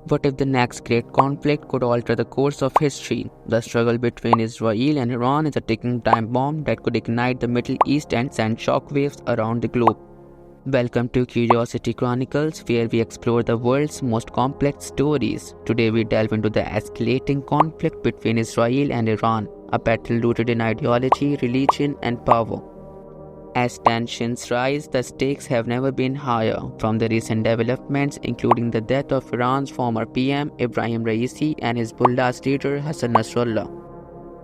What if the next great conflict could alter the course of history? The struggle between Israel and Iran is a ticking time bomb that could ignite the Middle East and send shockwaves around the globe. Welcome to Curiosity Chronicles, where we explore the world's most complex stories. Today we delve into the escalating conflict between Israel and Iran, a battle rooted in ideology, religion, and power. As tensions rise, the stakes have never been higher, from the recent developments including the death of Iran's former PM Ibrahim Raisi and Hezbollah's leader Hassan Nasrallah,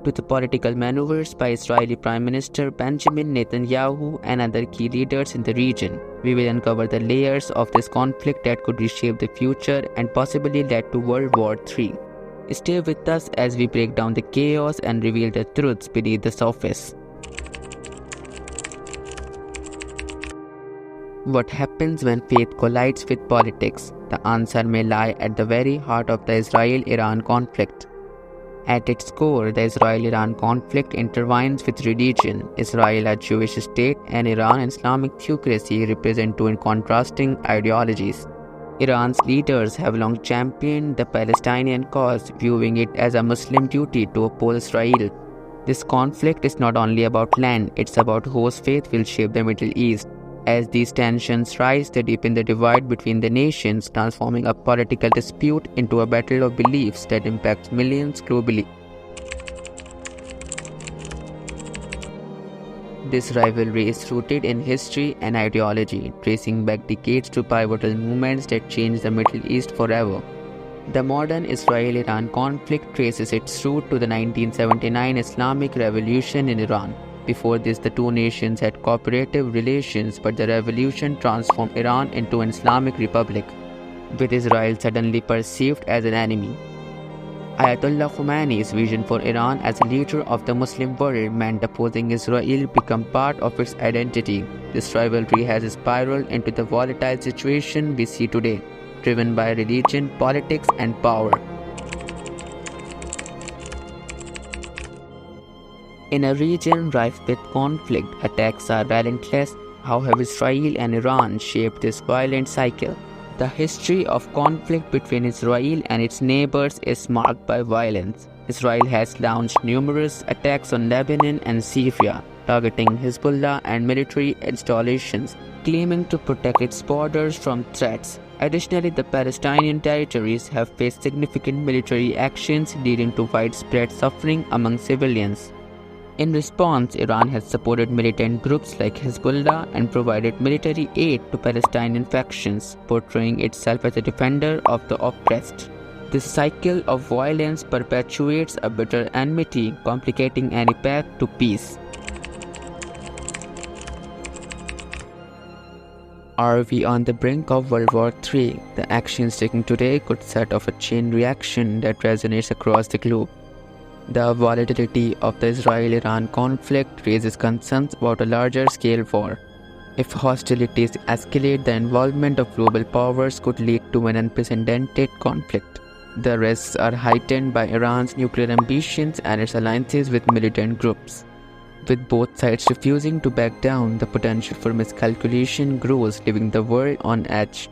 to the political maneuvers by Israeli Prime Minister Benjamin Netanyahu and other key leaders in the region. We will uncover the layers of this conflict that could reshape the future and possibly lead to World War III. Stay with us as we break down the chaos and reveal the truths beneath the surface. What happens when faith collides with politics? The answer may lie at the very heart of the Israel-Iran conflict. At its core, the Israel-Iran conflict intertwines with religion. Israel, a Jewish state, and Iran, an Islamic theocracy, represent two contrasting ideologies. Iran's leaders have long championed the Palestinian cause, viewing it as a Muslim duty to oppose Israel. This conflict is not only about land, it's about whose faith will shape the Middle East. As these tensions rise, they deepen the divide between the nations, transforming a political dispute into a battle of beliefs that impacts millions globally. This rivalry is rooted in history and ideology, tracing back decades to pivotal movements that changed the Middle East forever. The modern Israel-Iran conflict traces its root to the 1979 Islamic Revolution in Iran. Before this, the two nations had cooperative relations, but the revolution transformed Iran into an Islamic republic, with Israel suddenly perceived as an enemy. Ayatollah Khomeini's vision for Iran as a leader of the Muslim world meant opposing Israel become part of its identity. This rivalry has spiraled into the volatile situation we see today, driven by religion, politics, and power. In a region rife with conflict, attacks are relentless. How have Israel and Iran shaped this violent cycle? The history of conflict between Israel and its neighbors is marked by violence. Israel has launched numerous attacks on Lebanon and Syria, targeting Hezbollah and military installations, claiming to protect its borders from threats. Additionally, the Palestinian territories have faced significant military actions, leading to widespread suffering among civilians. In response, Iran has supported militant groups like Hezbollah and provided military aid to Palestinian factions, portraying itself as a defender of the oppressed. This cycle of violence perpetuates a bitter enmity, complicating any path to peace. Are we on the brink of World War III? The actions taken today could set off a chain reaction that resonates across the globe. The volatility of the Israel-Iran conflict raises concerns about a larger-scale war. If hostilities escalate, the involvement of global powers could lead to an unprecedented conflict. The risks are heightened by Iran's nuclear ambitions and its alliances with militant groups. With both sides refusing to back down, the potential for miscalculation grows, leaving the world on edge.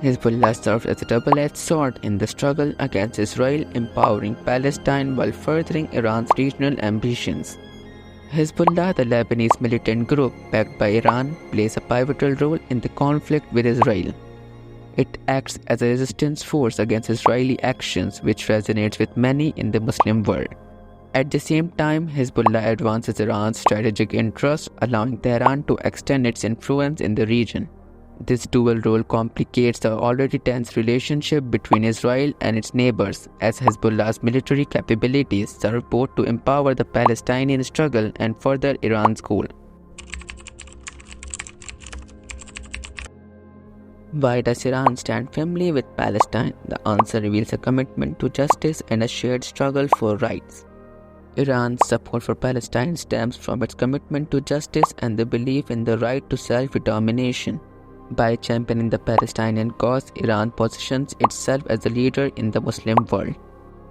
Hezbollah serves as a double-edged sword in the struggle against Israel, empowering Palestine while furthering Iran's regional ambitions. Hezbollah, the Lebanese militant group backed by Iran, plays a pivotal role in the conflict with Israel. It acts as a resistance force against Israeli actions, which resonates with many in the Muslim world. At the same time, Hezbollah advances Iran's strategic interests, allowing Tehran to extend its influence in the region. This dual role complicates the already tense relationship between Israel and its neighbors, as Hezbollah's military capabilities serve both to empower the Palestinian struggle and further Iran's goal. Why does Iran stand firmly with Palestine? The answer reveals a commitment to justice and a shared struggle for rights. Iran's support for Palestine stems from its commitment to justice and the belief in the right to self-determination. By championing the Palestinian cause, Iran positions itself as a leader in the Muslim world,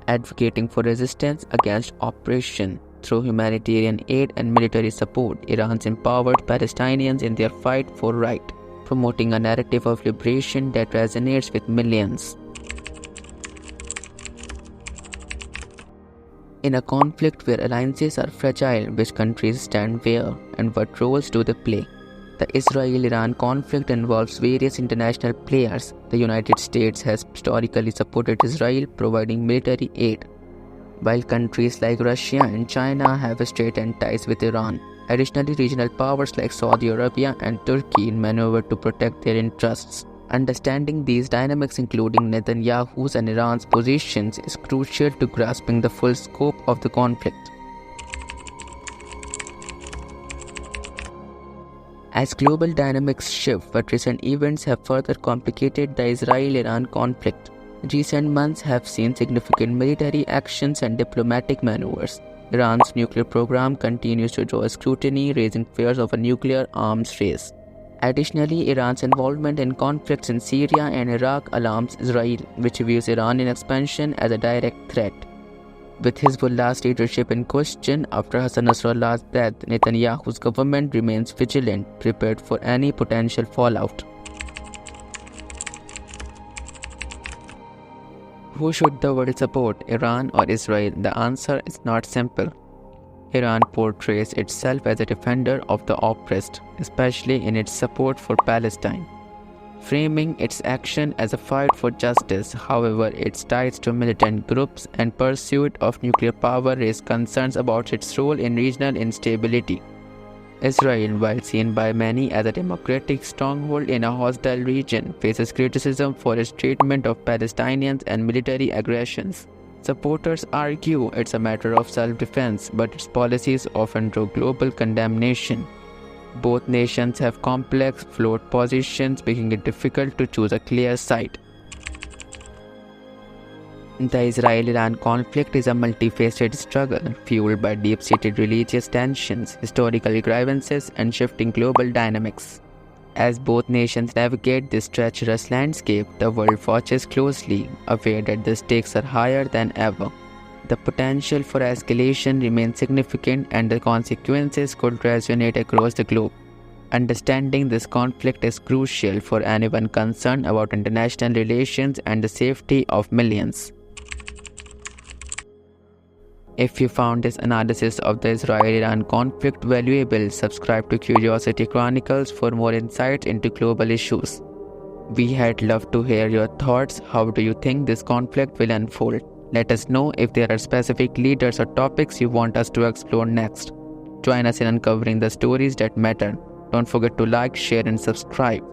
advocating for resistance against oppression. Through humanitarian aid and military support, Iran's empowered Palestinians in their fight for right. promoting a narrative of liberation that resonates with millions. In a conflict where alliances are fragile, which countries stand where, and what roles do they play? The Israel-Iran conflict involves various international players. The United States has historically supported Israel, providing military aid, while countries like Russia and China have straightened ties with Iran. Additionally, regional powers like Saudi Arabia and Turkey maneuver to protect their interests. Understanding these dynamics, including Netanyahu's and Iran's positions, is crucial to grasping the full scope of the conflict. As global dynamics shift, but recent events have further complicated the Israel-Iran conflict. Recent months have seen significant military actions and diplomatic maneuvers. Iran's nuclear program continues to draw scrutiny, raising fears of a nuclear arms race. Additionally, Iran's involvement in conflicts in Syria and Iraq alarms Israel, which views Iranian expansion as a direct threat. With Hezbollah's leadership in question after Hassan Nasrallah's death, Netanyahu's government remains vigilant, prepared for any potential fallout. Who should the world support, Iran or Israel? The answer is not simple. Iran portrays itself as a defender of the oppressed, especially in its support for Palestine, framing its action as a fight for justice. However, its ties to militant groups and pursuit of nuclear power raise concerns about its role in regional instability. Israel, while seen by many as a democratic stronghold in a hostile region, faces criticism for its treatment of Palestinians and military aggressions. Supporters argue it's a matter of self-defense, but its policies often draw global condemnation. Both nations have complex, flawed positions, making it difficult to choose a clear side. The Israel-Iran conflict is a multifaceted struggle, fueled by deep-seated religious tensions, historical grievances, and shifting global dynamics. As both nations navigate this treacherous landscape, the world watches closely, aware that the stakes are higher than ever. The potential for escalation remains significant, and the consequences could resonate across the globe. Understanding this conflict is crucial for anyone concerned about international relations and the safety of millions. If you found this analysis of the Israel-Iran conflict valuable, subscribe to Curiosity Chronicles for more insights into global issues. We had loved to hear your thoughts. How do you think this conflict will unfold? Let us know if there are specific leaders or topics you want us to explore next. Join us in uncovering the stories that matter. Don't forget to like, share, and subscribe.